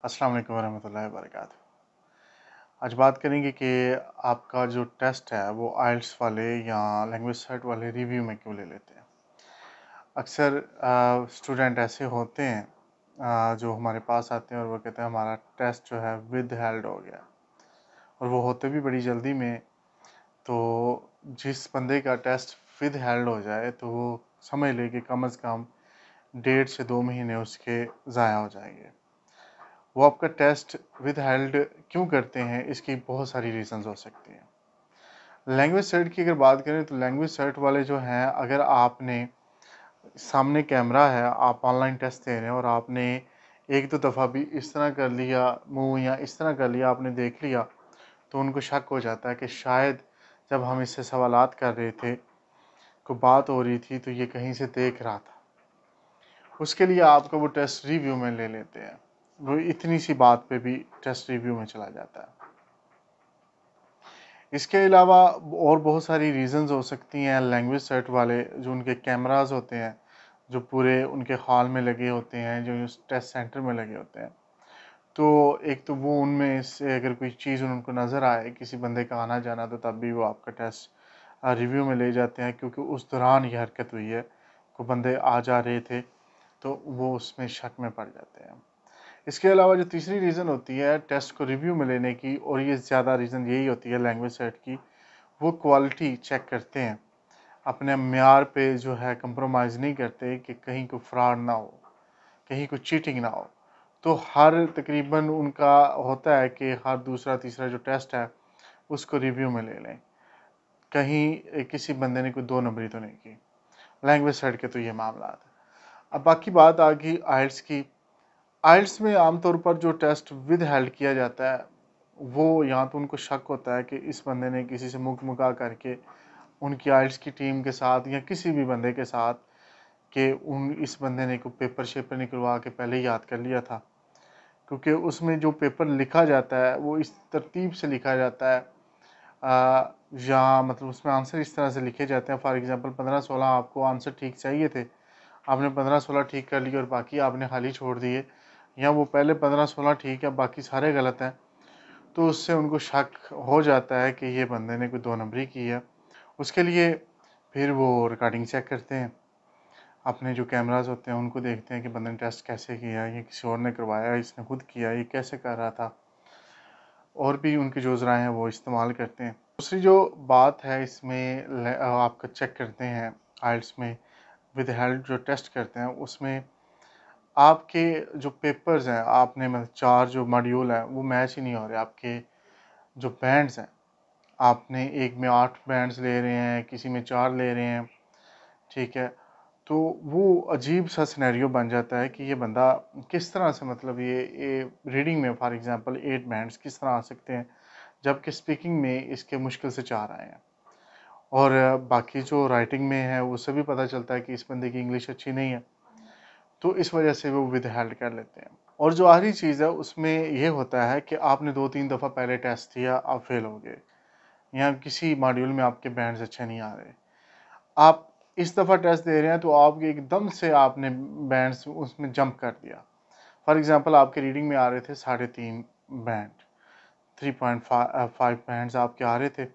अस्सलाम वालेकुम वरहमतुल्लाहि वबरकातुहू। आज बात करेंगे कि आपका जो टेस्ट है वो आइल्स वाले या लैंग्वेज सेट वाले रिव्यू में क्यों ले लेते हैं। अक्सर स्टूडेंट ऐसे होते हैं जो हमारे पास आते हैं और वो कहते हैं हमारा टेस्ट जो है विद हेल्ड हो गया, और वो होते भी बड़ी जल्दी में। तो जिस बंदे का टेस्ट विद हेल्ड हो जाए तो वो समझ ले कि कम अज़ कम 1.5 से 2 महीने उसके ज़ाया हो जाएंगे। वो आपका टेस्ट विद हेल्ड क्यों करते हैं, इसकी बहुत सारी रीज़न्स हो सकती हैं। लैंग्वेज सर्ट की अगर बात करें तो लैंग्वेज सर्ट वाले जो हैं, अगर आपने सामने कैमरा है, आप ऑनलाइन टेस्ट दे रहे हैं और आपने एक दो दफ़ा भी इस तरह कर लिया मुंह या इस तरह कर लिया, आपने देख लिया, तो उनको शक हो जाता है कि शायद जब हम इससे सवालात कर रहे थे, कोई बात हो रही थी, तो ये कहीं से देख रहा था। उसके लिए आपका वो टेस्ट रिव्यू में ले लेते हैं। वो इतनी सी बात पे भी टेस्ट रिव्यू में चला जाता है। इसके अलावा और बहुत सारी रीज़न्स हो सकती हैं। लैंग्वेज सेट वाले जो उनके कैमरास होते हैं, जो पूरे उनके हॉल में लगे होते हैं, जो उस टेस्ट सेंटर में लगे होते हैं, तो एक तो वो उनमें से अगर कोई चीज़ उनको नज़र आए किसी बंदे का आना जाना, तो तब भी वो आपका टेस्ट रिव्यू में ले जाते हैं, क्योंकि उस दौरान ये हरकत हुई है, कोई बंदे आ जा रहे थे, तो वो उसमें शक में पड़ जाते हैं। इसके अलावा जो तीसरी रीज़न होती है टेस्ट को रिव्यू में लेने की, और ये ज़्यादा रीज़न यही होती है लैंग्वेज सेट की, वो क्वालिटी चेक करते हैं। अपने म्यार पे जो है कंप्रोमाइज़ नहीं करते कि कहीं कोई फ्रॉड ना हो, कहीं कोई चीटिंग ना हो। तो हर तकरीबन उनका होता है कि हर दूसरा तीसरा जो टेस्ट है उसको रिव्यू में ले लें, कहीं किसी बंदे ने कोई 2 नंबरी तो नहीं की। लैंग्वेज सेट के तो ये मामला है। अब बाकी बात आ गई आइल्स की। आइल्स में आमतौर पर जो टेस्ट विद हेल्ड किया जाता है, वो या तो उनको शक होता है कि इस बंदे ने किसी से मुका करके उनकी आइल्स की टीम के साथ या किसी भी बंदे के साथ कि इस बंदे ने कोई पेपर शेपर निकलवा के पहले ही याद कर लिया था, क्योंकि उसमें जो पेपर लिखा जाता है वो इस तरतीब से लिखा जाता है, या मतलब उसमें आंसर इस तरह से लिखे जाते हैं। फॉर एग्जांपल 15-16 आपको आंसर ठीक चाहिए थे, आपने 15-16 ठीक कर लिए और बाकी आपने खाली छोड़ दिए, या वो पहले 15-16 ठीक है बाकी सारे गलत हैं, तो उससे उनको शक हो जाता है कि ये बंदे ने कोई 2 नंबरी की है। उसके लिए फिर वो रिकॉर्डिंग चेक करते हैं, अपने जो कैमरास होते हैं उनको देखते हैं कि बंदे ने टेस्ट कैसे किया है, ये किसी और ने करवाया, इसने खुद किया, ये कैसे कर रहा था, और भी उनके जो ज़राए हैं वो इस्तेमाल करते हैं। दूसरी जो बात है इसमें आपका चेक करते हैं आइल्स में विद हेल्प जो टेस्ट करते हैं, उसमें आपके जो पेपर्स हैं, आपने मतलब 4 जो मॉड्यूल हैं वो मैच ही नहीं हो रहे। आपके जो बैंड्स हैं, आपने एक में 8 बैंड्स ले रहे हैं, किसी में 4 ले रहे हैं, ठीक है। तो वो अजीब सा सिनेरियो बन जाता है कि ये बंदा किस तरह से, मतलब ये रीडिंग में फॉर एग्जांपल 8 बैंड्स किस तरह आ सकते हैं, जबकि स्पीकिंग में इसके मुश्किल से 4 आए हैं। और बाकी जो राइटिंग में है उससे भी पता चलता है कि इस बंदे की इंग्लिश अच्छी नहीं है, तो इस वजह से वो विद हेल्ड कर लेते हैं। और जो आखिरी चीज़ है उसमें ये होता है कि आपने 2-3 दफ़ा पहले टेस्ट दिया, आप फेल हो गए, या किसी मॉड्यूल में आपके बैंड्स अच्छे नहीं आ रहे, आप इस दफ़ा टेस्ट दे रहे हैं, तो आप एकदम से आपने बैंड्स उसमें जंप कर दिया। फॉर एग्जांपल आपके रीडिंग में आ रहे थे 3.5 बैंड, 3.5 बैंड्स आपके आ रहे थे,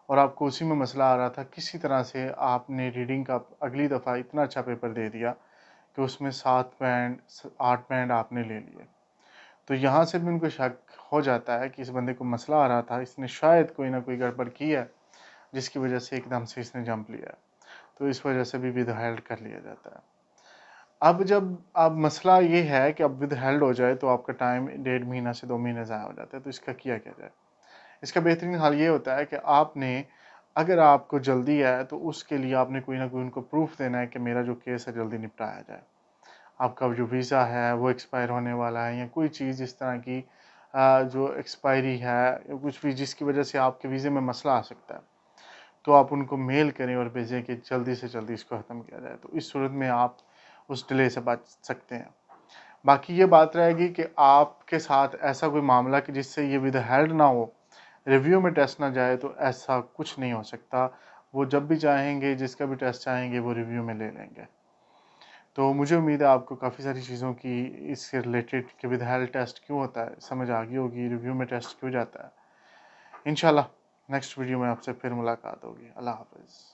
और आपको उसी में मसला आ रहा था। किसी तरह से आपने रीडिंग का अगली दफ़ा इतना अच्छा पेपर दे दिया कि उसमें 7 बैंड 8 बैंड आपने ले लिए। तो यहाँ से भी उनको शक हो जाता है कि इस बंदे को मसला आ रहा था, इसने शायद कोई ना कोई गड़बड़ की है, जिसकी वजह से एकदम से इसने जंप लिया। तो इस वजह से भी विद हेल्ड कर लिया जाता है। अब जब अब मसला ये है कि अब विद हेल्ड हो जाए तो आपका टाइम 1.5 महीना से 2 महीने ज़ाया हो जाता है, तो इसका किया क्या जाए? इसका बेहतरीन हल ये होता है कि आपने, अगर आपको जल्दी है तो उसके लिए आपने कोई ना कोई उनको प्रूफ देना है कि मेरा जो केस है जल्दी निपटाया जाए। आपका जो वीज़ा है वो एक्सपायर होने वाला है, या कोई चीज़ इस तरह की जो एक्सपायरी है या कुछ भी जिसकी वजह से आपके वीज़े में मसला आ सकता है, तो आप उनको मेल करें और भेजें कि जल्दी से जल्दी इसको ख़त्म किया जाए। तो इस सूरत में आप उस डिले से बच सकते हैं। बाकी ये बात रहेगी कि आपके साथ ऐसा कोई मामला कि जिससे ये विद हेल्ड ना हो, रिव्यू में टेस्ट ना जाए, तो ऐसा कुछ नहीं हो सकता। वो जब भी चाहेंगे, जिसका भी टेस्ट चाहेंगे, वो रिव्यू में ले लेंगे। تو مجھے امید ہے آپ کو کافی ساری چیزوں کی اس سے ریلیٹڈ کہ ود ہیلتھ ٹیسٹ کیوں ہوتا ہے سمجھ آ گئی ہوگی، ریویو میں ٹیسٹ کیوں جاتا ہے۔ انشاءاللہ نیکسٹ ویڈیو میں آپ سے پھر ملاقات ہوگی۔ اللہ حافظ۔